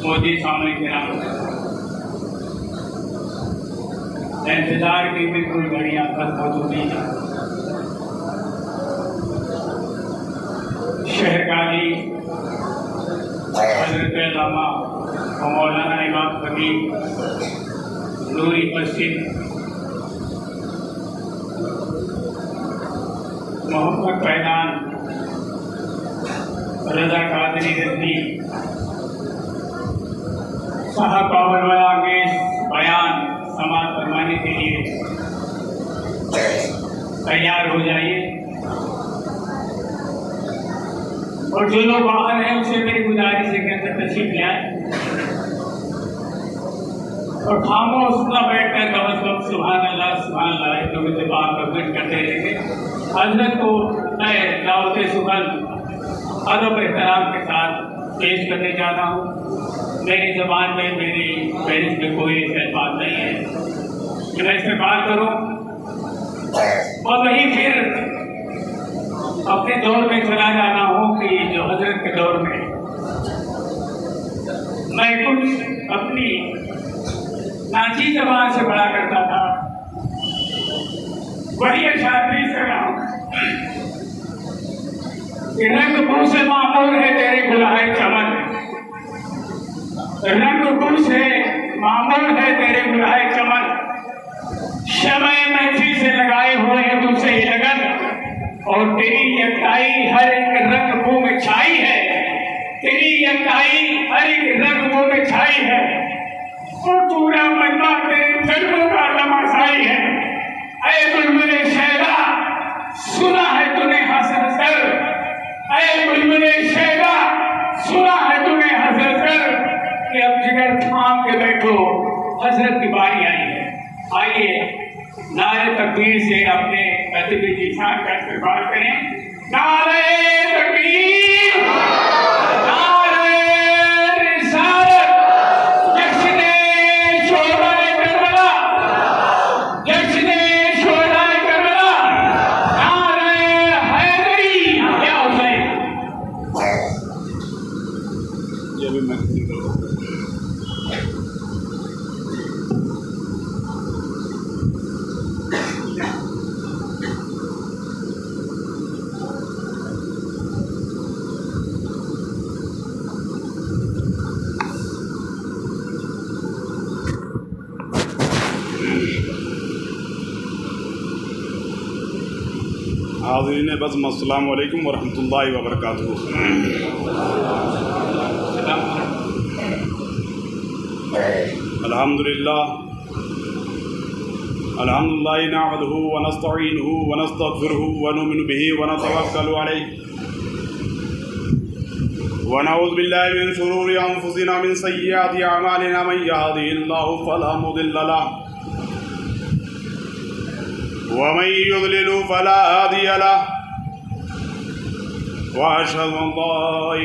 मोदी सामने के नाम इंतजार की बिल्कुल घड़ियां खत्म हो चुकी हैं। शहरकाली हजरत अल्लामा और मौलाना इमाम फकीर नूरी मस्जिद मोहम्मद फैजान रजा कादरी रजवी साहब बाबरवाला के बयान समाज फरमाने के लिए तैयार हो जाइए। और जो लोग बाहर हैं उनसे मेरी गुजारिश है कि अंदर तशरीफ ले आए और खामोश न बैठकर कम से कम सुभान अल्लाह एक लोगों से बात कर करते रहेंगे। हजरत को मैं दावत सुखन अदब एहतराम के साथ पेश करने जा रहा हूँ। मेरी ज़बान में मेरी बहस में कोई ऐसी बात नहीं है कि मैं इस्तेमाल करूँ और वही फिर अपने दौर में चला जाना हो कि जो हजरत के दौर में मैं कुछ अपनी नाची ज़बान से बड़ा करता था, वही अशार पेश कर रहा हूँ। रंग फूल से मामूर है तेरे गुलाहे चमन, रंग फूल से मामूर है तेरे गुलाहे चमन, शमे महफिल से लगाए हुए हैं तुझसे ही लगन, और तेरी यकाई हर एक रंग मुंह में छाई है, तेरी यकाई हर एक रंग मुंह में छाई है, और पूरा मन्ना तेरे जन्मों का तमाशाई है। ऐ बुलबुले शहरा सुना है तूने हंस हंस कर, ऐ बुलबुले शहरा सुना है तूने हंस हंस कर कि अब जिगर थाम के बैठो हजरत की बारी आई है। आइए नारे तकबीर से अपने प्रतिभा की शान का इस्तेमाल करें। नारे तकबीर, नारे रिसालत, जश्ने शोहराए करबला, जश्ने शोहराए करबला, नारे हैदरी या हुसैन। ये भी मैं हाज़रीन बज़्म अस्सलामु अलैकुम वरहमतुल्लाहि वबरकातुहू। अल्हम्दुलिल्लाह नहमदुहु व नस्तईनुहु व नस्तगफिरुहु व नुमिनु बिही व नतवक्कलु अलैहि व नऊज़ु बिल्लाहि मिन शुरूरि अनफुसिना मिन सय्यिआति अअमालिना मन यहदिहिल्लाहु फला मुदिल्ल लहु वमन युद्लिलु फला हादिय लहु व अशहदु अन ला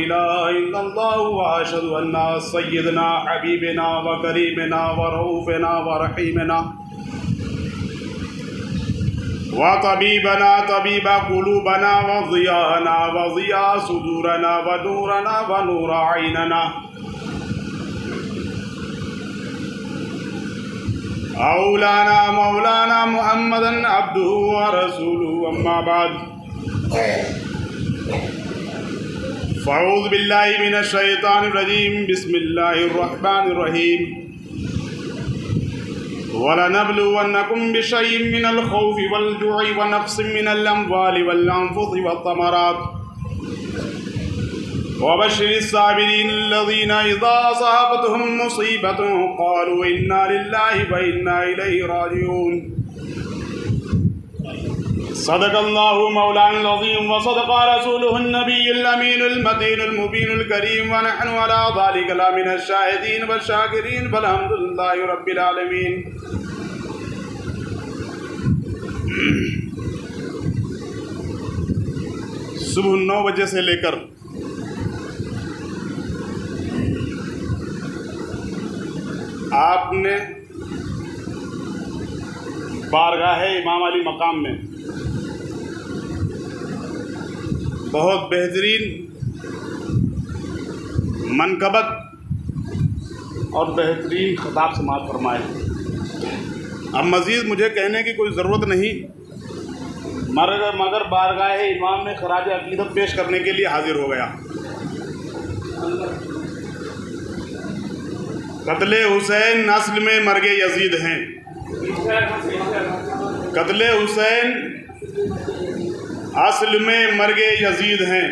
इलाहा इल्लल्लाह व अशहदु अन्ना सय्यदना हबीबना व करीमना व रऊफना व रहीमना व तबीबना तबीबा कुलूबना व ज़ियाना व ज़िया सुदूरना व नूर ऐनना औलाना मौलाना मुहम्मदन अब्दुहु व रसूलुहु अम्मा बाद फ़अऊज़ु बिल्लाहि मिनश शैतानिर रजीम बिस्मिल्लाहिर रहमानिर रहीम वलनब्लुवन्नकुम बिशैइन मिनल खौफि वल जु'i व नक़्सिन मिनल अम्वालि वल अन्फुसि वत्तमरात वबश्शिरिस साबिरीन अल्लज़ीना इज़ा असाबतहुम मुसीबतुन क़ालू इन्ना लिल्लाहि व इन्ना इलैहि राजिऊन। सदक़ल्लाहु मौलाना अज़ीम व सदक़ा रसूलुहुन नबियुल अमीनुल मतीनुल मुबीनुल करीम व नहनु अला ज़ालिका लमिनश शाहिदीन व शाकिरीन वल्हम्दुलिल्लाहि रब्बिल आलमीन। सुबह 9 बजे से लेकर आपने बारगाह इमाम अली मकाम में बहुत बेहतरीन मनकबत और बेहतरीन खिताब समाअत फरमाए। अब मज़ीद मुझे कहने की कोई ज़रूरत नहीं, मगर बारगाह इमाम में खराज अक़ीदत पेश करने के लिए हाजिर हो गया। कत्ले हुसैन नस्ल में मर्गे यजीद हैं। कत्ले हुसैन असल में मर्गे यजीद हैं।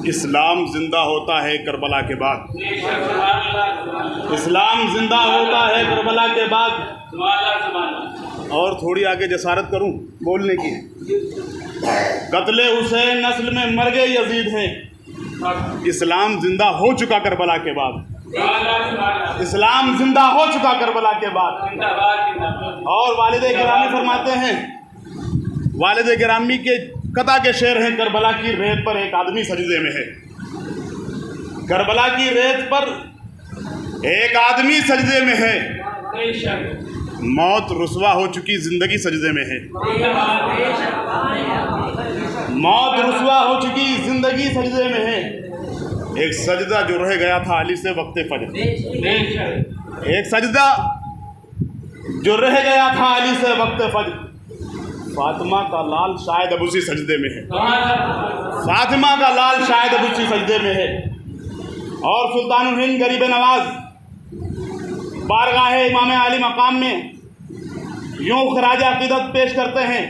इस्लाम जिंदा होता है करबला के बाद। इस्लाम जिंदा होता है करबला के बाद। और थोड़ी आगे जसारत करूं बोलने की। कत्ले हुसैन नस्ल में मर्गे यजीद हैं। इस्लाम जिंदा हो चुका करबला के बाद। इस्लाम जिंदा हो चुका करबला के बाद। और वालिद गिरामी फरमाते हैं, वालिद गिरामी के कता के शेर हैं, करबला की रेत पर एक आदमी सजदे में है। करबला की रेत पर एक आदमी सजदे में है। मौत रुसवा हो चुकी, जिंदगी सजदे में है। मौत रुसवा हो चुकी, जिंदगी सजदे में है। एक सजदा जो रह गया था अली से वक्ते फजर। एक सजदा जो रह गया था अली से वक्ते फजर। फातिमा का लाल शायद अब उसी सजदे में है। फातिमा का लाल शायद अब उसी सजदे में है। और सुल्तानुल हिंद गरीब नवाज बारगाह इमाम आली मकाम में यूं खराज अक़ीदत पेश करते हैं,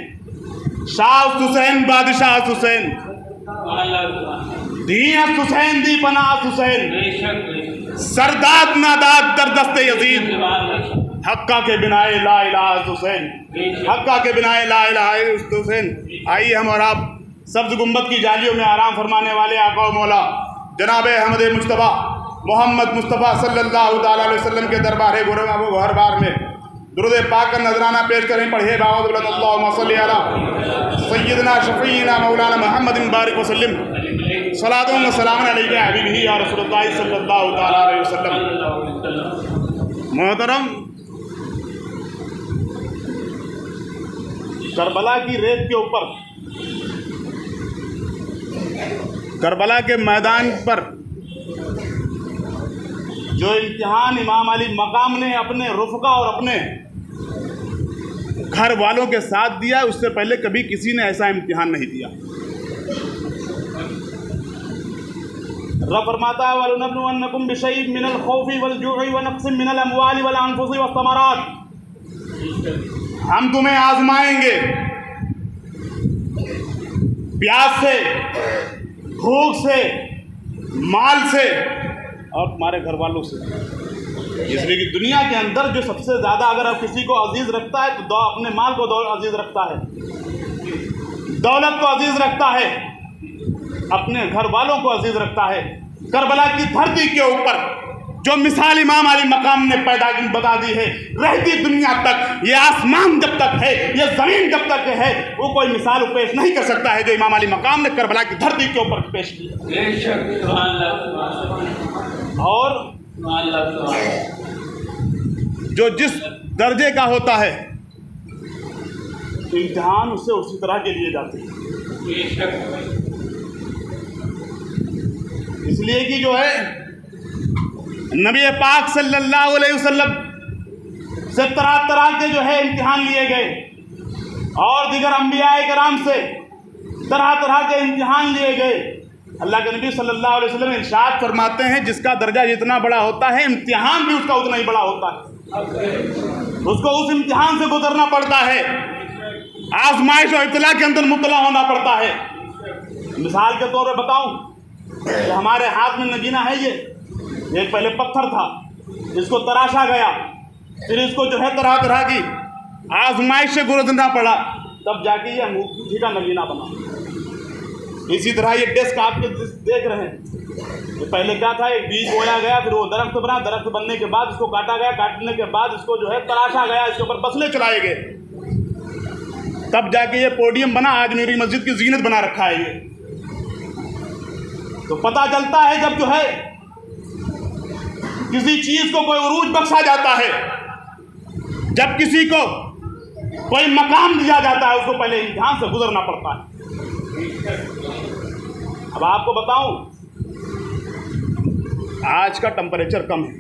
शाह हुसैन बादशाह हुसैन दी हुसैन दी पनाह हुसैन सरदाद नादाद दर दस्ते यजीद हक्का के बिनाए ला इलाहा हुसैन। हक्का के बिनाए ला इलाहा हुसैन। आइए हम और आप सब्ज़ गुंबद की जालियों में आराम फरमाने वाले आका मौला जनाब अहमद मुस्तफ़ा मोहम्मद मुस्तफ़ा सल्लल्लाहु अलैहि वसल्लम के दरबार गोहरबार में दुरूद पाक का नजराना पेश करें। पढ़िए अल्लाहुम्मा सल्ली अला सय्यदना शफ़ीना मौलाना मोहम्मद बारिक वसल्लम सलातुन व सलामुन अलैका हबीबी या रसूलुल्लाह सल्लल्लाहु अलैहि वसल्लम। मोहतरम, करबला की रेत के ऊपर, करबला के मैदान पर जो इम्तिहान इमाम अली मकाम ने अपने रुफ़का और अपने घर वालों के साथ दिया, उससे पहले कभी किसी ने ऐसा इम्तिहान नहीं दिया। रब फरमाता है वलनब्लुवन्नकुम बिशैइन मिनल खौफि वल जु'i व नक़्सिम मिनल अमवालि वल अनफुसि वस्समरात। हम तुम्हें आजमाएंगे प्यास से, भूख से, माल से और तुम्हारे घर वालों से। इसलिए कि दुनिया के अंदर जो सबसे ज़्यादा अगर आप किसी को अजीज़ रखता है तो अपने माल को अजीज़ रखता है, दौलत को अजीज़ रखता है, अपने घर वालों को अजीज़ रखता है। करबला की धरती के ऊपर जो मिसाल इमाम अली मकाम ने पैदा की बता दी है, रहती दुनिया तक, ये आसमान जब तक है, ये ज़मीन जब तक है, वो कोई मिसाल पेश नहीं कर सकता है जो इमाम अली मकाम ने करबला की धरती के ऊपर पेश की। और जो जिस दर्जे का होता है इम्तिहान उससे उसी तरह के लिए जाते हैं। इसलिए कि जो है नबी पाक सल्लल्लाहु अलैहि वसल्लम से तरह तरह के जो है इम्तिहान लिए गए और दीगर अंबियाए कराम से तरह तरह के इम्तिहान लिए गए। अल्लाह के नबी सल्लल्लाहु अलैहि वसल्लम इरशाद फरमाते हैं, जिसका दर्जा जितना बड़ा होता है इम्तिहान भी उसका उतना ही बड़ा होता है। उसको उस इम्तिहान से गुजरना पड़ता है, आजमाइश और इत्तला के अंदर मुब्तला होना पड़ता है। मिसाल के तौर पर बताऊं, जो हमारे हाथ में नगीना है, ये एक पहले पत्थर था, इसको तराशा गया, फिर इसको जो है तरह तरह की आजमाइश से गुजरना पड़ा, तब जाके ये अंगूठी का नगीना बना। इसी तरह ये डेस्क आपके देख रहे हैं, ये पहले क्या था, एक बीज बोया गया, फिर वो दरख्त बना, दरख्त बनने के बाद इसको काटा गया, काटने के बाद इसको जो है तराशा गया, इसके ऊपर बसले चलाए गए, तब जाके ये पोडियम बना। आज मेरी मस्जिद की जीनत बना रखा है ये। तो पता चलता है जब जो है किसी चीज को कोई उरूज बख्शा जाता है, जब किसी को कोई मकाम दिया जाता है, उसको पहले इम्तिहान से गुजरना पड़ता है। अब आपको बताऊं, आज का टेम्परेचर कम है,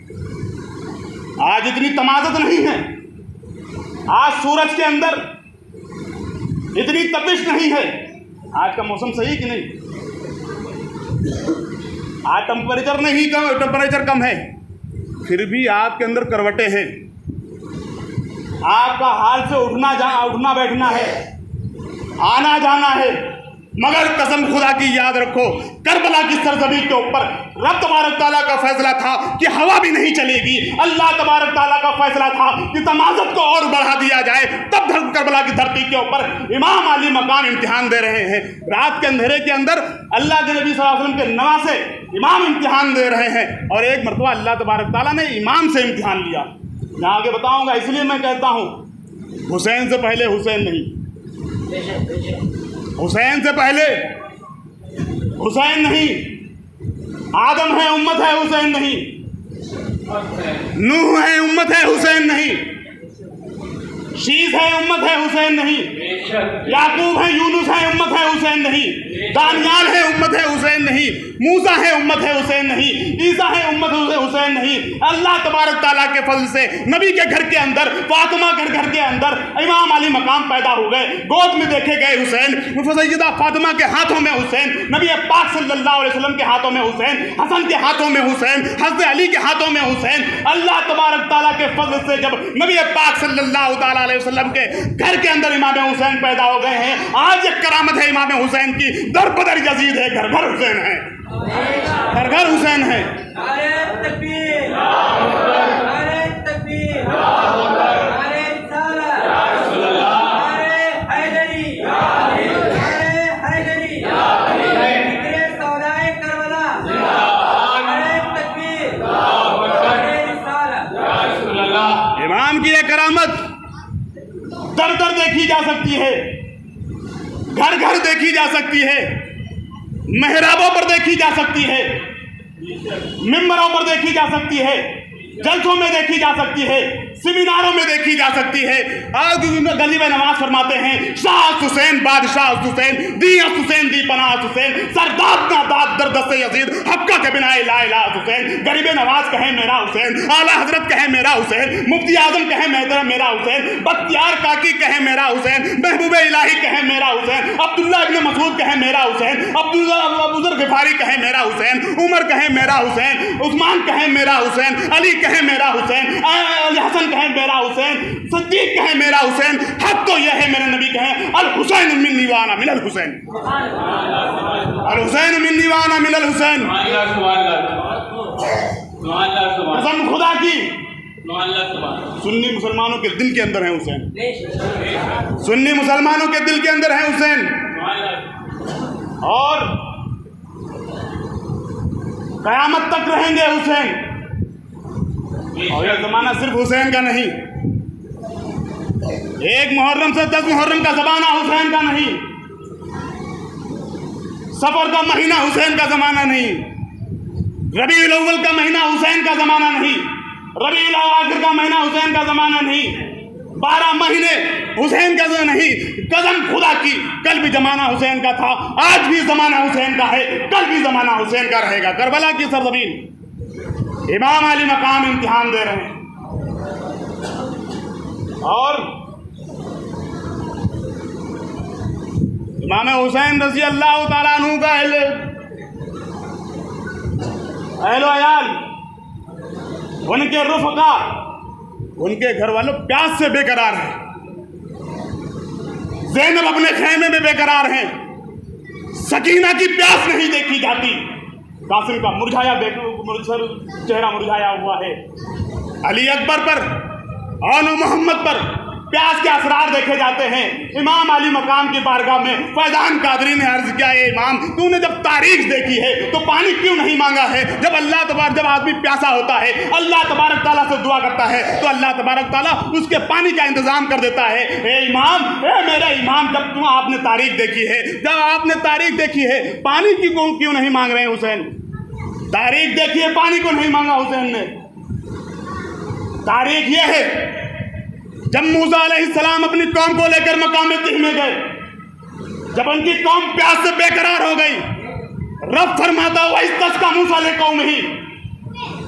आज इतनी तमाज़त नहीं है, आज सूरज के अंदर इतनी तपिश नहीं है। आज का मौसम सही कि नहीं? आज टेम्परेचर कम है, फिर भी आपके अंदर करवटें हैं। आपका हाल से उठना बैठना है, आना जाना है, मगर कसम खुदा की याद रखो, करबला की सरजमीन के ऊपर रब तबारक ताला का फैसला था कि हवा भी नहीं चलेगी। अल्लाह तबारक ताला का फैसला था कि तमाज़त को और बढ़ा दिया जाए। तब करबला की धरती के ऊपर इमाम अली मकाम इम्तिहान दे रहे हैं। रात के अंधेरे के अंदर अल्लाह के नबी सल्लल्लाहु अलैहि वसल्लम के नवासे इमाम इम्तिहान दे रहे हैं, और एक मरतबा अल्लाह तबारक ताला ने इमाम से इम्तिहान लिया। मैं आगे बताऊँगा, इसलिए मैं कहता हूँ हुसैन से पहले हुसैन नहीं, हुसैन से पहले हुसैन नहीं, आदम है उम्मत है हुसैन नहीं, नूह है उम्मत है हुसैन नहीं, शीस है उम्मत है हुसैन नहीं, याकूब है यूनुस है उम्मत है हुसैन नहीं, दानियाल है उम्मत है हुसैन नहीं, मूसा है उम्मत है हुसैन नहीं, ईसा है उम्मत है हुसैन नहीं। अल्लाह तबारक ताला के फजल से नबी के घर के अंदर, फातिमा के घर के अंदर इमाम अली मकाम पैदा हो गए। गोद में देखे गए हुसैन, सैयदा फातिमा के हाथों में हुसैन, नबी पाक सल्लल्लाहु अलैहि वसल्लम के हाथों में हुसैन, हसन के हाथों में हुसैन, हज़रत अली के हाथों में हुसैन। अल्लाह तबारक ताला के फजल से जब नबी पाक सल्लल्लाहु ताला अलैहि वसल्लम के घर के अंदर इमाम हुसैन पैदा हो गए हैं, आज एक करामत है इमाम हुसैन की, दर बदर यजीद है, घर घर हुसैन है, घर घर हुसैन है। नारे तकबीर, नारे तकबीर, नारे रिसालत, नारे हैदरी, नारे हैदरी, जिक्रे सौदाए करबला, नारे तकबीर, नारे रिसालत। इमाम की यह करामत दर दर देखी जा सकती है, घर घर देखी जा सकती है, मेहराबों पर देखी जा सकती है, मिंबरों पर देखी जा सकती है, जलसों में देखी जा सकती है, सेमिनारों में देखी जा सकती है। आज गली में नमाज फरमाते हैं, शाह हुसैन बादशाह हुसैन, दी हुसैन दी पनाह हुसैन, सरदाद ना दाद दर्द से यजीद, हक्का के बिना ला इलाहा हुसैन। गरीब नवाज कहे मेरा हुसैन, आला हजरत कहे मेरा हुसैन, मुफ्ती आजम कहे मेरा हुसैन, बख्तियार काकी कहे मेरा हुसैन, महबूब इलाही कहे मेरा हुसैन, अब्दुल्ला इब्न मसूद कहे मेरा हुसैन, अब्दुल्ला अबूजर गिफारी कहे मेरा हुसैन, उमर कहे मेरा हुसैन, उस्मान कहे मेरा हुसैन, अली कहे मेरा हुसैन, हसन कहे मेरा हुसैन, सिद्दीक कहे मेरा हुसैन। हक तो यह है मेरे नबी कहे अल हुसैन मिन्नी व अना मिनल हुसैन, अल हुसैन मिन्नी व अना मिनल हुसैन। कसम खुदा की, सुन्नी मुसलमानों के दिल के अंदर है हुसैन, सुन्नी मुसलमानों के दिल के अंदर है हुसैन, और कयामत तक रहेंगे हुसैन। और यह जमाना सिर्फ हुसैन का नहीं, एक मुहर्रम से 10 मुहर्रम का जमाना हुसैन का नहीं, सफर का महीना हुसैन का जमाना नहीं, रबीउल अव्वल का महीना हुसैन का जमाना नहीं, रबीउल आखिर का महीना हुसैन का जमाना नहीं, 12 महीने हुसैन का नहीं। कसम खुदा की, कल भी जमाना हुसैन का था, आज भी जमाना हुसैन का है, कल भी जमाना हुसैन का रहेगा। करबला की सरजमीन इमाम अली मकाम इम्तिहान दे रहे हैं, और इमाम हुसैन रज़ी अल्लाह ताला अन्हु का अहलो अयाल, उनके रुफ़क़ा, उनके घर वालों प्यास से बेकरार हैं। ज़ैनब अपने खेमे में बेकरार हैं, सकीना की प्यास नहीं देखी जाती, कासिम का चेहरा मुरझाया हुआ है, अली अकबर पर और मोहम्मद पर प्यास के असरार देखे जाते हैं। इमाम अली मकाम की बारगाह में फैजान कादरी ने अर्ज किया, है इमाम तूने जब तारीख देखी है तो पानी क्यों नहीं मांगा है? जब जब आदमी प्यासा होता है, अल्लाह तबारक ताला से दुआ करता है तो अल्लाह तबारक ताला उसके पानी का इंतजाम कर देता है। ए इमाम, मेरा इमाम, जब आपने तारीख देखी है, जब आपने तारीख देखी है, पानी की क्यों नहीं मांग रहे हैं हुसैन? तारीख देखी है, पानी को नहीं मांगा हुसैन ने। तारीख यह है, जब मूसा अलैहिस्सलाम अपनी कौम को लेकर मकाम तिह में गए, जब उनकी कौम प्यास से बेकरार हो गई, रब फरमाता वही तस्का मूसा ले कौम ही,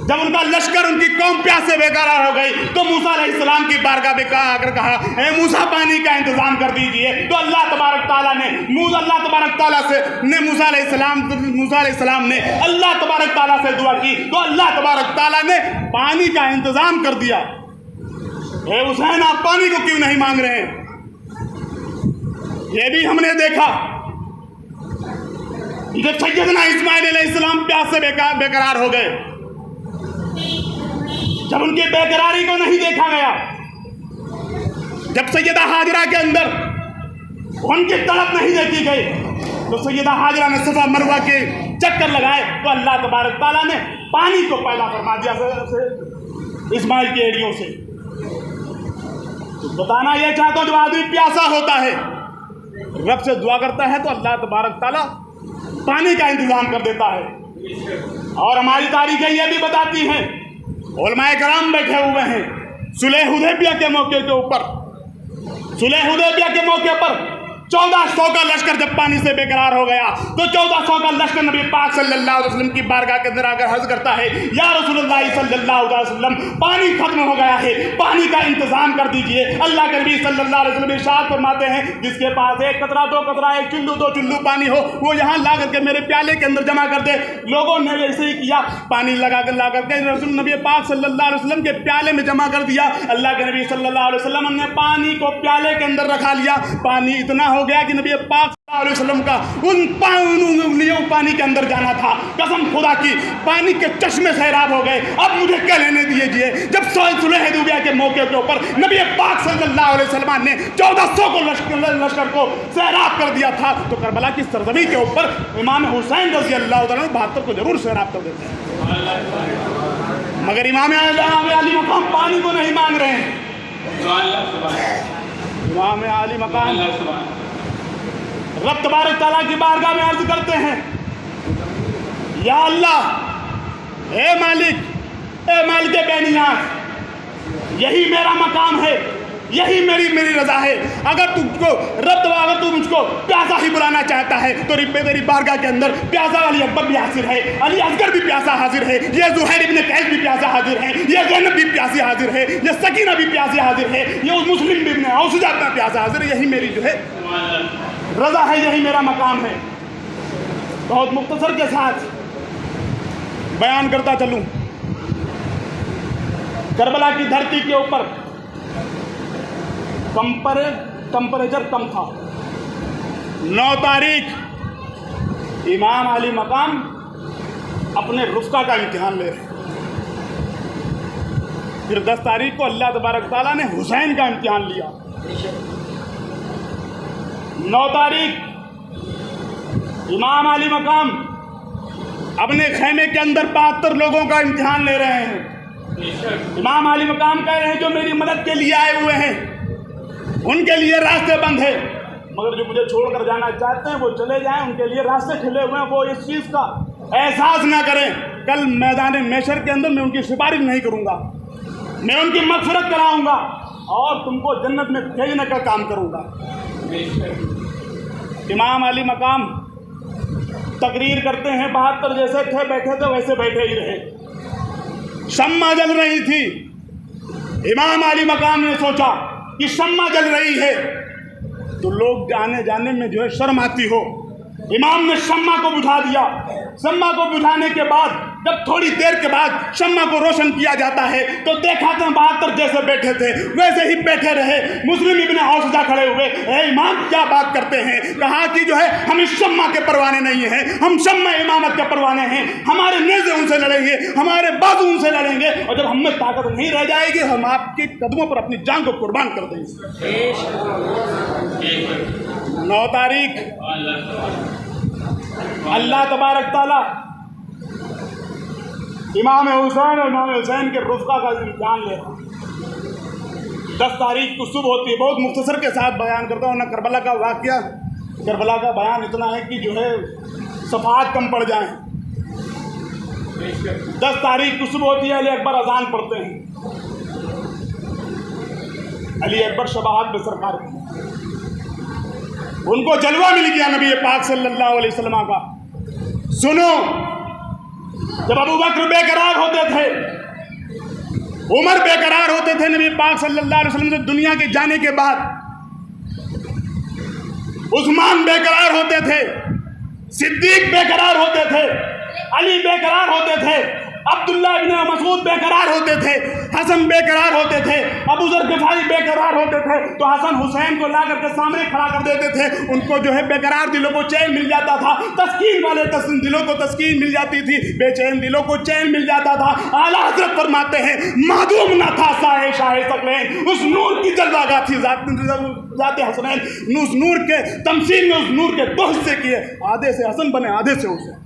जब उनका लश्कर, उनकी कौम प्यासे बेकरार हो गई तो मूसा अलैहिस्सलाम की बारगाह में आकर कहा, ए मूसा पानी का इंतजाम कर दीजिए। तो अल्लाह तबारक ताला ने मूसा अलैहिस्सलाम ने अल्लाह तबारक ताला से दुआ की तो अल्लाह तबारक ताला ने पानी का इंतजाम कर दिया। ए हुसैन, आप पानी को क्यों नहीं मांग रहे हैं? ये भी हमने देखा जब सैयदना इस्माइल अलैहिस्सलाम प्यास से बेकरार हो गए, जब उनकी बेकरारी को नहीं देखा गया, जब सैयदा हाजरा के अंदर उनकी तड़प नहीं देखी गई, तो सैयदा हाजरा ने सफा मरवा के चक्कर लगाए तो अल्लाह तबारक ताला ने पानी को पैदा फरमा दिया इस्माइल की एड़ियों से। तो बताना यह चाहता हूं, जब आदमी प्यासा होता है, रब से दुआ करता है तो अल्लाह तबारक ताला पानी का इंतजाम कर देता है। और हमारी तारीखें यह भी बताती हैं, उलमाए कराम बैठे हुए हैं, सुलह हुदैबिया के मौके के ऊपर, सुलह हुदैबिया के मौके पर 1400 का लश्कर जब पानी से बेकरार हो गया तो 1400 का लश्कर नबी पाक सल्लल्लाहु अलैहि वसल्लम की बारगाह के अंदर आकर अर्ज करता है, या रसूलुल्लाह सल्लल्लाहु अलैहि वसल्लम, पानी खत्म हो गया है, पानी का इंतजाम कर दीजिए। अल्लाह के नबी सल्लल्लाहु अलैहि वसल्लम इरशाद फरमाते हैं, जिसके पास एक कतरा, दो कतरा, एक चुल्लू, दो चुल्लू पानी हो, वो यहाँ ला करके मेरे प्याले के अंदर जमा कर दे। लोगों ने ऐसे ही किया, पानी ला करके रसूल नबी पाक सल्लल्लाहु अलैहि वसल्लम के प्याले में जमा कर दिया। अल्लाह के नबी सल्लल्लाहु अलैहि वसल्लम ने पानी को प्याले के अंदर रखा लिया। पानी इतना हो गया कि नबी पाक सल्लल्लाहु अलैहि वसल्लम का उन उंगलियों पानी के अंदर जाना था। कसम खुदा की, पानी के चश्मे सैराब हो गए। अब मुझे क्या लेने दीजिए। जब सुलह हुदैबिया के मौके के ऊपर नबी पाक सल्लल्लाहु अलैहि वसल्लम ने 1400 को लश्कर को सैराब कर दिया था, तो करबला की सरजमी के ऊपर इमाम हुसैन रज़ी अल्लाह तआला 72 को जरूर सैराब कर देते हैं। मगर इमाम अली मकाम पानी को नहीं मांग रहे हैं। इमाम अली मकाम रब तबारक ताला की बारगाह में अर्ज करते हैं, या अल्लाह, ए मालिक बेनियाज, यही मेरा मकाम है, यही मेरी रजा है। अगर तू मुझको प्यासा ही बुलाना चाहता है तो तेरी बारगाह के अंदर प्यासा अली अकबर भी हाजिर है, अली असगर भी प्यासा हाजिर है, ये ज़ुहैर इब्न कैस भी प्यासा हाजिर है, ये ज़ैनब भी प्यासी हाजिर है, ये सकीना भी प्यासी हाजिर है, ये मुस्लिम भी औसुजा भी प्यासा हाजिर है। यही मेरी जो है रजा है, यही मेरा मकाम है। बहुत मुख्तसर के साथ बयान करता चलूं, करबला की धरती के ऊपर टेम्परेचर कम था। 9 तारीख इमाम अली मकाम अपने रुफ़्क़ा का इम्तिहान ले रहे हैं। फिर 10 तारीख को अल्लाह तबारक ताला ने हुसैन का इम्तिहान लिया। 9 तारीख इमाम अली मकाम अपने खैमे के अंदर 72 लोगों का इम्तिहान ले रहे हैं। इमाम अली मकाम कह रहे हैं, जो मेरी मदद के लिए आए हुए हैं उनके लिए रास्ते बंद है, मगर जो मुझे छोड़कर जाना चाहते हैं वो चले जाएं, उनके लिए रास्ते खुले हुए हैं। वो इस चीज़ का एहसास ना करें। कल मैदान महशर के अंदर मैं उनकी सिफारिश नहीं करूँगा, मैं उनकी मग़फ़िरत कराऊँगा और तुमको जन्नत में भेजने का काम करूँगा। इमाम अली मकाम तकरीर करते हैं, 72 जैसे थे बैठे थे वैसे बैठे ही रहे। शम्मा जल रही थी। इमाम अली मकाम ने सोचा कि शम्मा जल रही है तो लोग आने जाने में जो है शर्म आती हो। इमाम ने शम्मा को बुझा दिया। शम्मा को बुझाने के बाद जब थोड़ी देर के बाद शम्मा को रोशन किया जाता है तो देखा तो 72 जैसे बैठे थे वैसे ही बैठे रहे। मुस्लिम इब्न औसजा खड़े हुए, इमाम क्या बात करते हैं? कहा कि जो है हम इस शम्मा के परवाने नहीं हैं, हम शम्मा इमामत के परवाने हैं। हमारे नेज़े उनसे लड़ेंगे, हमारे बाजू उनसे लड़ेंगे, और जब हम में ताकत नहीं रह जाएगी हम आपके कदमों पर अपनी जान को कुर्बान कर देंगे। 9 तारीख अल्लाह तबारक ताला इमाम हुसैन और इमाम हुसैन के रुफ़क़ा का इम्तिहान ले रहा। 10 तारीख को सुबह होती है। बहुत मुख्तसर के साथ बयान करता हूँ ना। करबला का वाक़या, करबला का बयान इतना है कि जो है सफ़ात कम पड़ जाएं। 10 तारीख को सुबह होती है, अली अकबर अजान पढ़ते हैं। अली अकबर शबाहत में सरकार की, उनको जलवा मिल गया नबी पाक सल्लल्लाहु अलैहि वसल्लम का। सुनो, जब अबू बकर बेकरार होते थे उमर बेकरार होते थे नबी पाक सल्लल्लाहु अलैहि वसल्लम से दुनिया के जाने के बाद, उस्मान बेकरार होते थे, सिद्दीक बेकरार होते थे, अली बेकरार होते थे, अब्दुल्ला इब्न मसूद बेकरार होते थे, हसन बेकरार होते थे, अबू ज़र ग़िफ़ारी बेकरार होते थे। तो हसन हुसैन को ला करके सामने खड़ा कर देते थे, उनको जो है बेकरार दिलों को चैन मिल जाता था, तस्कीन वाले दिलों को तस्कीन मिल जाती थी, बेचैन दिलों को चैन मिल जाता था। आला हज़रत फरमाते हैं मादूम न था साए शाहे सकलैन, उस नूर की जलवागाह थी ज़ाते हसनैन, उस नूर के तमसील में उस नूर के दो हिस्से किए, आधे से हसन बने आधे से हुसैन।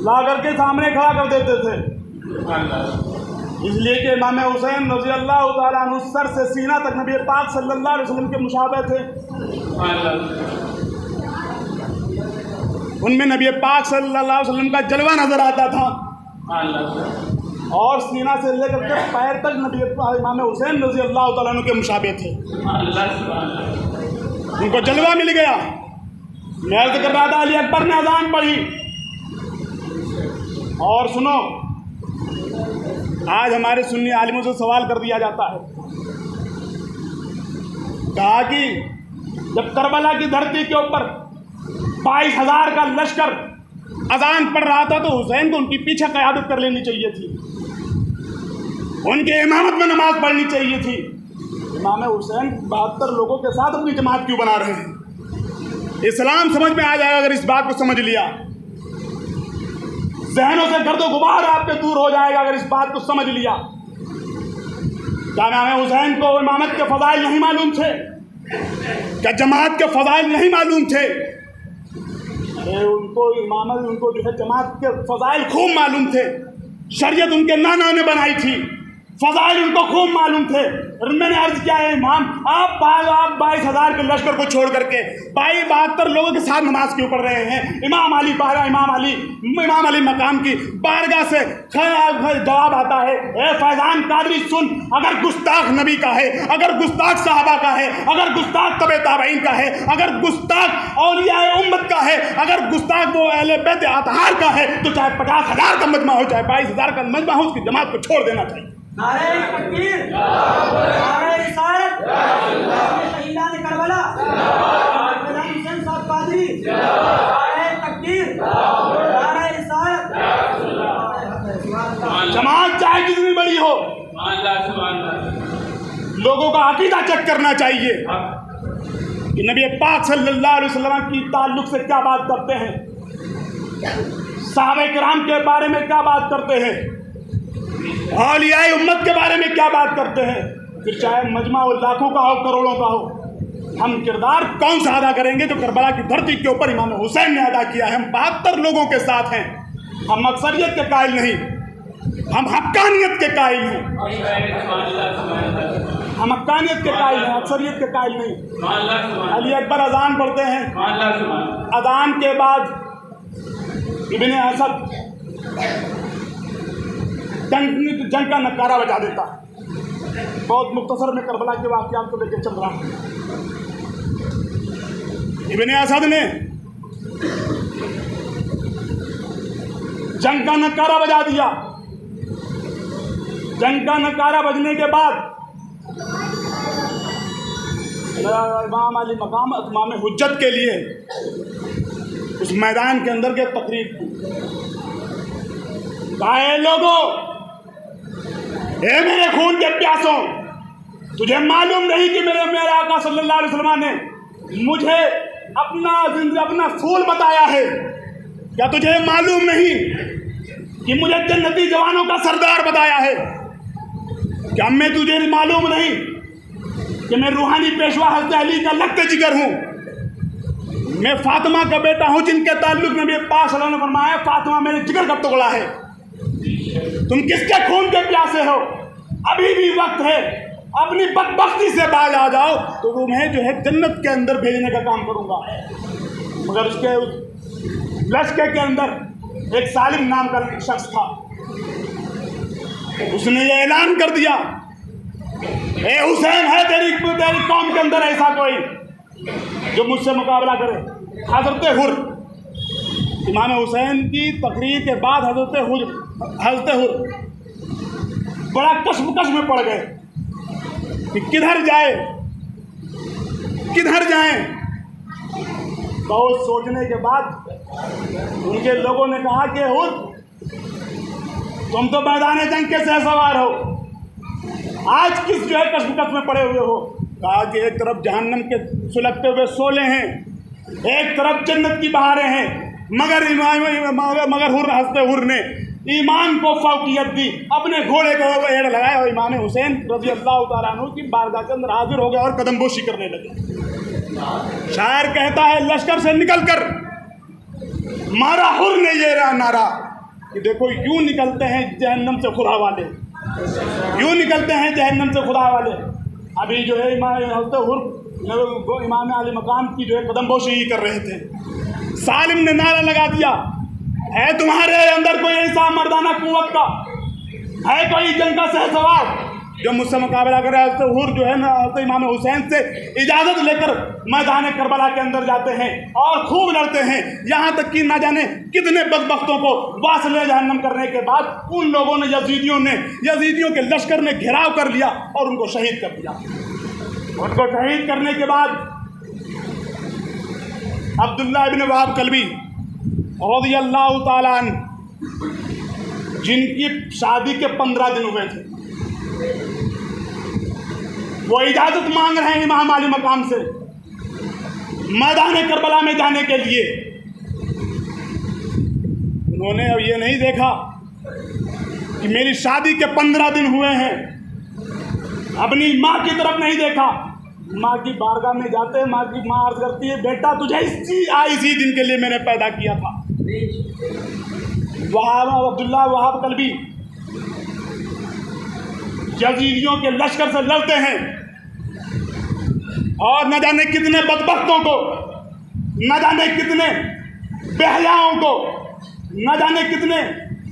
ला करके सामने खड़ा कर देते थे, इसलिए कि इमाम हुसैन रज़ी अल्लाह तआला अन्हु सर से सीना तक नबी पाक सल्लल्लाहु अलैहि वसल्लम के मुशाबह थे। उनमें नबी पाक सल्लल्लाहु अलैहि वसल्लम का जलवा नजर आता था, और सीना से लेकर के पैर तक नबी इमाम हुसैन रज़ी अल्लाह तआला अन्हु के मुशाबह थे। उनको जलवा मिल गया। मैं अर्ज़ कर रहा था अली अकबर ने अज़ान पढ़ी, और सुनो, आज हमारे सुन्नी आलिमों से सवाल कर दिया जाता है, कहा कि जब करबला की धरती के ऊपर 22,000 का लश्कर अजान पढ़ रहा था तो हुसैन को उनकी पीछे क़यादत कर लेनी चाहिए थी, उनके इमामत में नमाज पढ़नी चाहिए थी। इमाम हुसैन 72 लोगों के साथ अपनी जमात क्यों बना रहे हैं? इस्लाम समझ में आ जाएगा अगर इस बात को समझ लिया। जहनों से गर्दो गुबार आपके दूर हो जाएगा अगर इस बात को समझ लिया। क्या इमाम हुसैन को इमामत के फ़ज़ाइल नहीं मालूम थे? क्या जमात के फ़ज़ाइल नहीं मालूम थे? अरे उनको इमामत, उनको जो है जमात के फ़ज़ाइल खूब मालूम थे। शरीयत उनके नाना ने बनाई थी, फ़ज़ाइल उनको खूब मालूम थे। मैंने अर्ज़ किया है इमाम, आप 22,000 के लश्कर को छोड़ करके 72 लोगों के साथ नमाज क्यों पढ़ रहे हैं? इमाम अली मकाम की बारगाह से जवाब आता है, ए फैज़ान कादरी सुन, अगर गुस्ताख नबी का है, अगर गुस्ताख साहबा का है, अगर गुस्ताख तबे ताबईन का है, अगर गुस्ताख औलियाए उम्मत का है, अगर गुस्ताख वो अहले बैत अतहार का है, तो चाहे 50,000 का मजमा हो, चाहे 22,000 का मजमा हो, उसकी जमात को छोड़ देना चाहिए। नारे तकबीर, नारे रिसालत, शहीदान करबला, हुसैन साहब कादरी, नारे तकबीर, नारे रिसालत। जमात चाहे कितनी बड़ी हो, लोगों का अकीदा चेक करना चाहिए कि नबी पाक सल्लल्लाहु अलैहि वसल्लम की ताल्लुक से क्या बात करते हैं, सहाबा किराम के बारे में क्या बात करते हैं, औलियाए उम्मत के बारे में क्या बात करते हैं। फिर चाहे मजमा हो, लाखों का हो, करोड़ों का हो, हम किरदार कौन सा अदा करेंगे जो करबला की धरती के ऊपर इमाम हुसैन ने अदा किया है। हम 72 लोगों के साथ हैं, हम अक्सरियत के कायल नहीं, हम हक्कानियत के कायल हैं, हम हक्कानियत के कायल हैं, अक्सरियत के कायल नहीं। अली अकबर अजान पढ़ते हैं, अजान के बाद इब्ने असद जंग का नकारा बजा देता। बहुत मुख्तसर में करबला के वाक़यात को लेकर चल रहा है। इब्ने असद ने जंग का नकारा बजा दिया। जंग का नकारा बजने के बाद इमाम अली मकाम इमाम हुज्जत के लिए उस मैदान के अंदर के तकरीर की, कहा लोगों, ए मेरे खून के प्यासों, तुझे मालूम नहीं कि मेरे आका सल्लल्लाहु अलैहि वसल्लम ने मुझे अपना फूल बताया है? क्या तुझे मालूम नहीं कि मुझे जन्नती जवानों का सरदार बताया है? क्या मैं तुझे मालूम नहीं कि मैं रूहानी पेशवा हज़रत अली का लख्त जिगर हूँ? मैं फातिमा का बेटा हूँ जिनके ताल्लुक नबी पाक सल्लल्लाहु अलैहि वसल्लम ने फरमाया फातिमा मेरे जिगर का टुकड़ा है। तुम किसके खून के प्यासे हो? अभी भी वक्त है, अपनी बदबख्ती से बाज आ जाओ तो तुम्हें जो है जन्नत के अंदर भेजने का काम करूँगा। मगर उसके लश्कर के अंदर एक सालिम नाम का शख्स था, उसने ये ऐलान कर दिया, ए हुसैन, है तेरी कौम के अंदर ऐसा कोई जो मुझसे मुकाबला करे? हजरत हुर, इमाम हुसैन की तकरीर के बाद हजरत हुर बड़ा कश्मकश में पड़ गए कि किधर जाएं। बहुत सोचने के बाद उनके लोगों ने कहा कि हुर, तुम तो मैदान जंग के सहसवार हो, आज किस जो है कश्मकश में पड़े हुए हो? कहा कि एक तरफ जहन्नम के सुलगते हुए शोले हैं, एक तरफ जन्नत की बहारें हैं, मगर हजरत हुर ने ईमान को फौकियत दी, अपने घोड़े को एड़ लगाया और इमाम हुसैन रज़ी अल्लाह तआला अन्हु की बारगाह के अंदर हाजिर हो गए और कदमबोशी करने लगे। शायर कहता है, लश्कर से निकलकर मारा हुर ने ये नारा कि देखो यूं निकलते हैं जहन्नम से खुदा वाले, यूं निकलते हैं जहन्नम से खुदा वाले। अभी जो है इमाम आली मकाम की जो है कदमबोशी ही कर रहे थे। सालिम ने नारा लगा दिया, है तुम्हारे अंदर कोई ऐसा मर्दाना कुव्वत का, है कोई जंग का सहसवार जो मुझसे मुकाबला करे? तो हुर जो है ना तो इमाम हुसैन से इजाज़त लेकर मैदान करबला के अंदर जाते हैं और खूब लड़ते हैं, यहाँ तक कि ना जाने कितने बदबख्तों को वासले जहन्नम करने के बाद उन लोगों ने यजीदियों के लश्कर ने घेराव कर लिया और उनको शहीद कर दिया। उनको शहीद करने के बाद अब्दुल्लाह इब्न वहाब कल्बी रज़ियल्लाहु ताला अन्हु, जिनकी शादी के 15 दिन हुए थे, वो इजाज़त मांग रहे हैं इमाम आली मकाम से मैदान करबला में जाने के लिए। उन्होंने अब ये नहीं देखा कि मेरी शादी के 15 दिन हुए हैं, अपनी माँ की तरफ नहीं देखा। माँ की बारगाह में जाते हैं, माँ अर्ज करती है, बेटा तुझे इसी दिन के लिए मैंने पैदा किया था। अब्दुल्लाह वहाब कल्बी यजीदियों के लश्कर से लड़ते हैं और न जाने कितने बदबख्तों को, न जाने कितने बेहयाओं को, न जाने कितने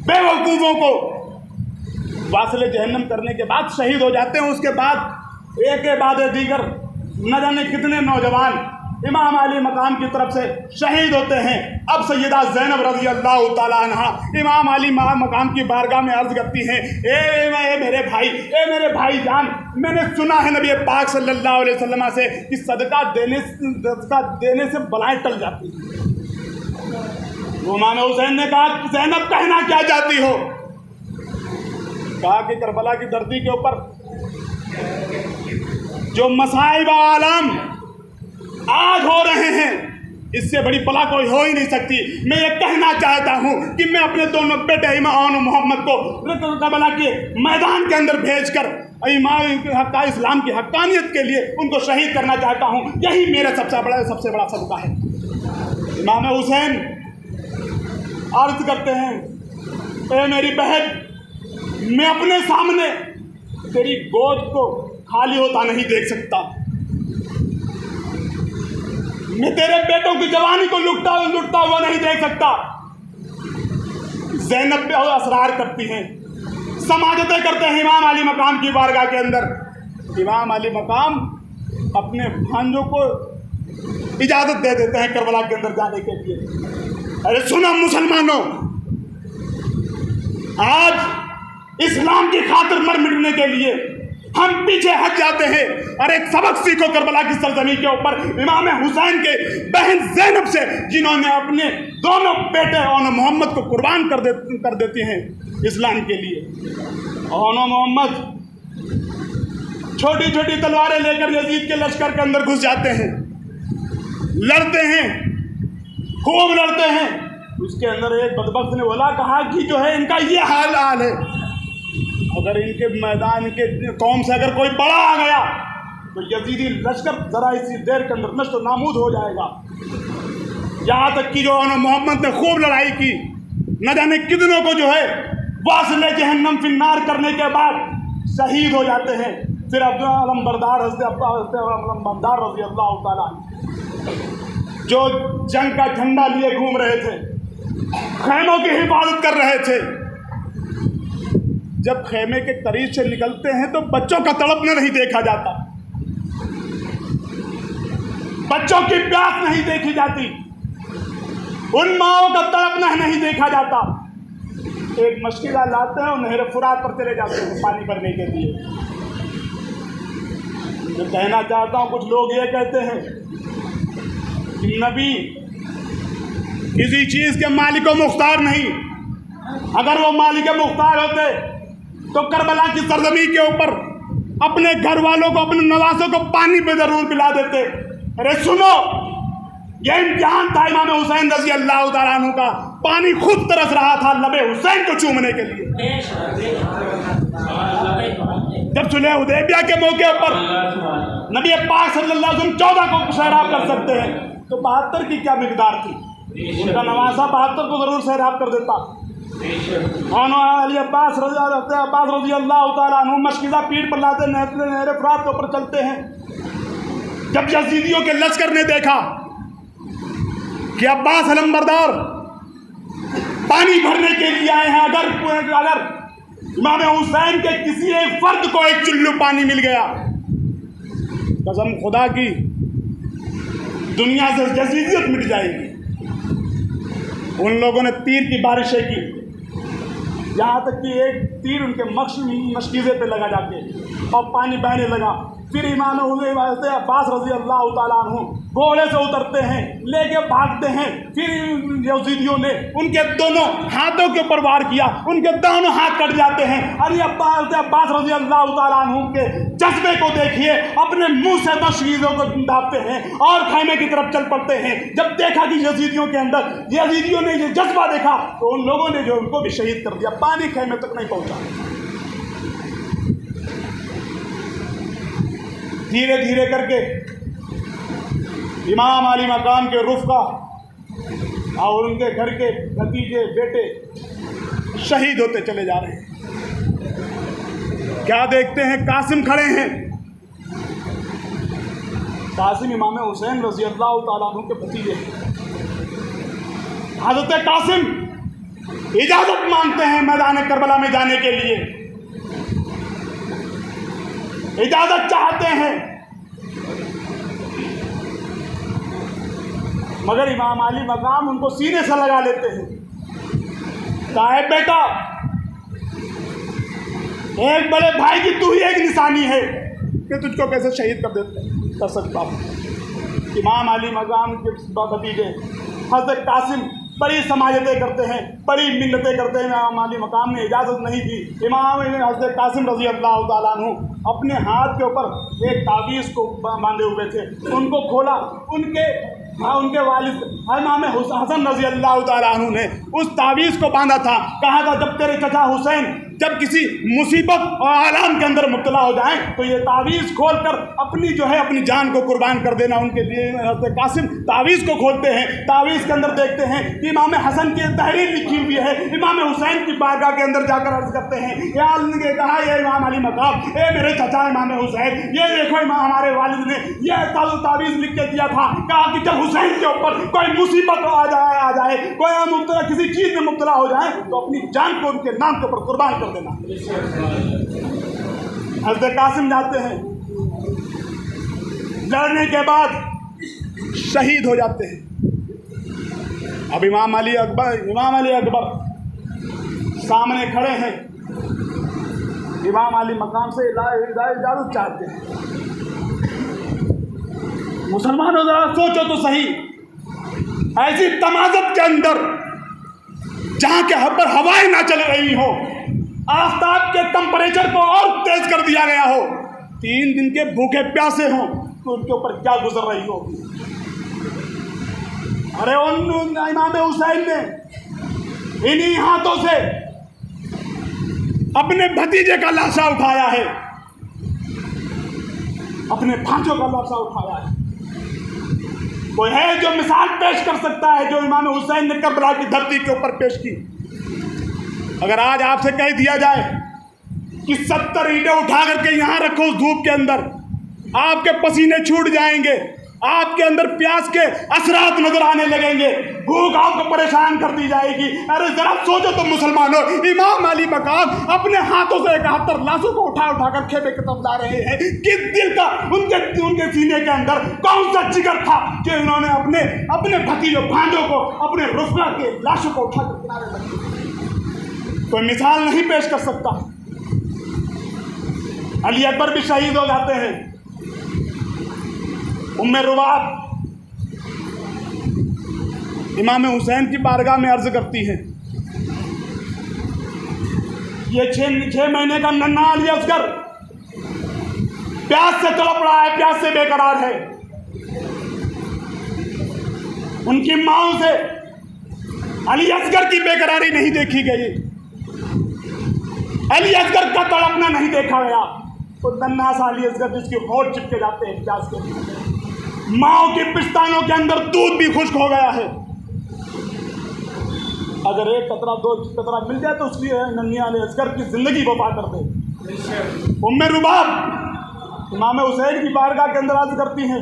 बेवकूफ़ों को वासले जहन्नम करने के बाद शहीद हो जाते हैं। उसके बाद एक के बाद दीगर न जाने कितने नौजवान इमाम अली मकाम की तरफ से शहीद होते हैं। अब सैयदा ज़ैनब रज़ी अल्लाह ताला अन्हा इमाम अली मकाम की बारगाह में अर्ज़ करती हैं, ए मेरे भाई जान, मैंने सुना है नबी पाक सल्लल्लाहु अलैहि वसल्लम से कि सदका देने से बलाएं टल जाती हैं। इमाम हुसैन ने कहा, ज़ैनब कहना क्या चाहती हो? कहा कि करबला की धरती के ऊपर जो मसाइब आलम आज हो रहे हैं, इससे बड़ी बला कोई हो ही नहीं सकती। मैं ये कहना चाहता हूँ कि मैं अपने दोनों बेटे इमाम मोहम्मद को करबला के मैदान के अंदर भेजकर इस्लाम की हक्कानियत के लिए उनको शहीद करना चाहता हूँ। यही मेरा सबसे बड़ा सदका है। इमाम हुसैन अर्ज करते हैं, ए मेरी बहन, मैं अपने सामने तेरी गोद को खाली होता नहीं देख सकता, मैं तेरे बेटों की जवानी को लुटता हुआ नहीं देख सकता। ज़ैनब पे असरार करती हैं, समाजतें करते हैं इमाम अली मकाम की बारगाह के अंदर। इमाम अली मकाम अपने भांजों को इजाज़त दे देते हैं करबला के अंदर जाने के लिए। अरे सुनो मुसलमानों, आज इस्लाम की खातिर मर मिटने के लिए हम पीछे हट जाते हैं। और एक सबक सीखो करबला की सरजमी के ऊपर इमाम हुसैन के बहन ज़ैनब से, जिन्होंने अपने दोनों बेटे और मोहम्मद को कुर्बान कर देते हैं इस्लाम के लिए। और मोहम्मद छोटी छोटी तलवारें लेकर यजीद के लश्कर के अंदर घुस जाते हैं, लड़ते हैं, खूब लड़ते हैं। उसके अंदर एक बदबख्त ने बोला, कहा कि जो है इनका ये हाल है, अगर इनके मैदान के कौम से अगर कोई बड़ा आ गया तो यजीदी लश्कर ज़रा इसी देर के अंदर नष्ट नामूद हो जाएगा। यहाँ तक कि जो मोहम्मद ने खूब लड़ाई की, न जाने कितनों को जो है वासले जहन्नम फिन्नार करने के बाद शहीद हो जाते हैं। फिर अलमबरदार रज़ी अल्लाह ताला जो जंग का झंडा लिए घूम रहे थे, खैमों की हिफाजत कर रहे थे। जब खैमे के करीब से निकलते हैं तो बच्चों का तड़पना नहीं देखा जाता, बच्चों की प्यास नहीं देखी जाती, उन माओं का तड़पना नहीं देखा जाता। एक मशकिला लाते हैं और नहर फुरात पर चले जाते हैं पानी भरने के लिए। जो कहना चाहता हूँ, कुछ लोग ये कहते हैं कि नबी किसी चीज़ के मालिक व मुख्तार नहीं, अगर वो मालिक मुख्तार होते तो करबला की सरजमी के ऊपर अपने घर वालों को, अपने नवासों को पानी पे जरूर पिला देते। अरे सुनो, ये इम्तिहान था इमाम हुसैन रजी अल्लाह तआला अन्हु का। पानी खुद तरस रहा था लबे हुसैन को चूमने के लिए। जब सुलह हुदैबिया के मौके पर नबी पाक सल्लल्लाहु अलैहि वसल्लम 14 को सैराब कर सकते हैं, तो 72 की क्या मिकदार थी? उनका नवासा 72 को जरूर सैराब कर देता। अब्बास रजी अल्लाह तआला अन्हु मशकीज़ा पीठ पर लाते नहर फुरात के ऊपर चलते हैं। जब यजीदियों के लश्कर ने देखा कि अब्बास अलमबरदार पानी भरने के लिए आए हैं, अगर इमाम हुसैन के किसी एक फर्द को एक चुल्लू पानी मिल गया, कसम खुदा की दुनिया से यजीदियत मिट जाएगी। उन लोगों ने तीर की बारिशें की, यहाँ तक कि एक तीर उनके मशकीज़े पे लगा जाके और पानी बहने लगा। फिर इमाम अब्बास रजी अल्लाह तआला अन्हु घोड़े से उतरते हैं, लेके भागते हैं। फिर यजीदियों ने उनके दोनों हाथों के ऊपर वार किया, उनके दोनों हाथ कट जाते हैं। अरे अब्बास रजी अल्लाह तआला अन्हु के जज्बे को देखिए, अपने मुंह से मशकीज़ों को दाबते हैं और खैमे की तरफ चल पड़ते हैं। जब देखा कि यजीदियों ने ये जज्बा देखा तो उन लोगों ने जो उनको भी शहीद कर दिया। पानी खैमे तक नहीं पहुंचा। धीरे धीरे करके इमाम अली मकाम के रुफ़का और उनके घर के भतीजे बेटे शहीद होते चले जा रहे हैं। क्या देखते हैं? कासिम खड़े हैं। कासिम इमाम हुसैन रज़ी अल्लाह तआला अन्हु के भतीजे। हज़रत कासिम इजाज़त मांगते हैं मैदान करबला में जाने के लिए, इजाज़त चाहते हैं, मगर इमाम अली मकाम उनको सीने से लगा लेते हैं। साहब बेटा, एक बड़े भाई की तू ही एक निशानी है कि तुझको कैसे शहीद कर सकता हूँ। इमाम अली मकाम के भतीजे हज़रत कासिम बड़ी समाजतें करते हैं, बड़ी मिन्नतें करते हैं। इमाम अली मकाम ने इजाज़त नहीं दी। इमाम हज़रत कासिम रज़ी अल्लाह तआला अन्हु अपने हाथ के ऊपर एक तावीज़ को बांधे हुए थे, उनको खोला। उनके वालिद इमाम हसन रज़ी अल्लाह तआला अन्हु ने उस तावीज़ को बांधा था। कहा था जब तेरे चचा हुसैन जब किसी मुसीबत और आलाम के अंदर मुब्तला हो जाएं तो ये तावीज़ खोल कर अपनी जान को कुर्बान कर देना। उनके लिए हज़रत कासिम तावीज़ को खोलते हैं। तावीज़ के अंदर देखते हैं कि इमाम हसन की तहरीर लिखी हुई है। इमाम हुसैन की बारगाह के अंदर जाकर अर्ज़ करते हैं, या कहा ये इमाम अली मकाम, ए मेरे चचा इमाम हुसैन, ये देखो हमारे वालिद ने यह तावीज़ लिख के दिया था। कहा कि जब हुसैन के ऊपर कोई मुसीबत आ जाए, कोई मुब्तला किसी चीज़ में मुब्तला हो जाए तो अपनी जान को उनके नाम के ऊपर कुर्बान कर देना। हज़रत कासिम जाते हैं, लड़ने के बाद शहीद हो जाते हैं। अब इमाम अली अकबर सामने खड़े हैं। इमाम अली मकाम से इजाज़त चाहते हैं। मुसलमानों ज़रा सोचो तो सही, ऐसी तमाज़त के अंदर जहाँ के पर हवाएं ना चल रही हो, आफ्ताब के टेम्परेचर को और तेज कर दिया गया हो, 3 दिन के भूखे प्यासे हों तो उनके ऊपर क्या गुजर रही होगी। अरे उन इमाम हुसैन ने इन्हीं हाथों से अपने भतीजे का लाशा उठाया है, अपने भांजों का लाशा उठाया है। कोई है जो मिसाल पेश कर सकता है जो इमाम हुसैन ने करबला की धरती के ऊपर पेश की? अगर आज आपसे कह दिया जाए कि 70 ईंटें उठा करके यहाँ रखो उस धूप के अंदर, आपके पसीने छूट जाएंगे, आपके अंदर प्यास के असरात नजर आने लगेंगे, भूख आपको परेशान करती जाएगी। अरे जरा सोचो तो मुसलमानों, इमाम अली मकाम अपने हाथों से 71 लाशों को उठा उठाकर खेमे की तरफ ला रहे हैं। किस दिल का उनके सीने के अंदर कौन सा जिगर था कि उन्होंने अपने भतीजों भांजों को, अपने रुफका के लाशों को उठाकर किनारे लगे। कोई मिसाल नहीं पेश कर सकता। अली अकबर भी शहीद हो जाते हैं। उम्मे रुबाब इमाम हुसैन की बारगाह में अर्ज करती है, ये 6 महीने का नन्हा अली असगर प्यास से तड़प रहा है, प्यास से बेकरार है। उनकी माओ से अली असगर की बेकरारी नहीं देखी गई, अली असगर का तड़पना नहीं देखा गया। तो नन्हा सा अली असगर जिसके होठ चिपके जाते हैं प्यास के, माओ के पिस्तानों के अंदर दूध भी खुश्क हो गया है। अगर 1 कतरा 2 कतरा मिल जाए तो उसकी नन्ही अली असगर की जिंदगी वफा कर दे। उम्मे रुबाब इमाम हुसैन की बारगाह के अंदर अर्ज करती हैं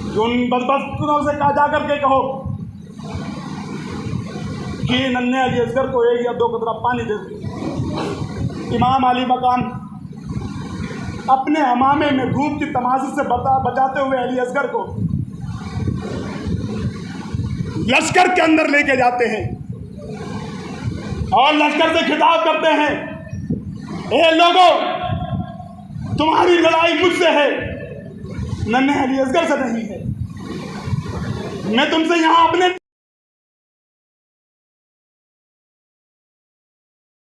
कि उन बदबख्तों से कहा जाकर के कहो कि नन्हे अली असगर को 1 या 2 कतरा पानी दे दे। इमाम अली मकाम अपने हमामे में धूप की तमाशे से बचाते हुए अली असगर को लश्कर के अंदर लेके जाते हैं और लश्कर से खिताब करते हैं, ए लोगों, तुम्हारी लड़ाई मुझसे है, नन्हे अली असगर से नहीं है। मैं तुमसे यहाँ अपने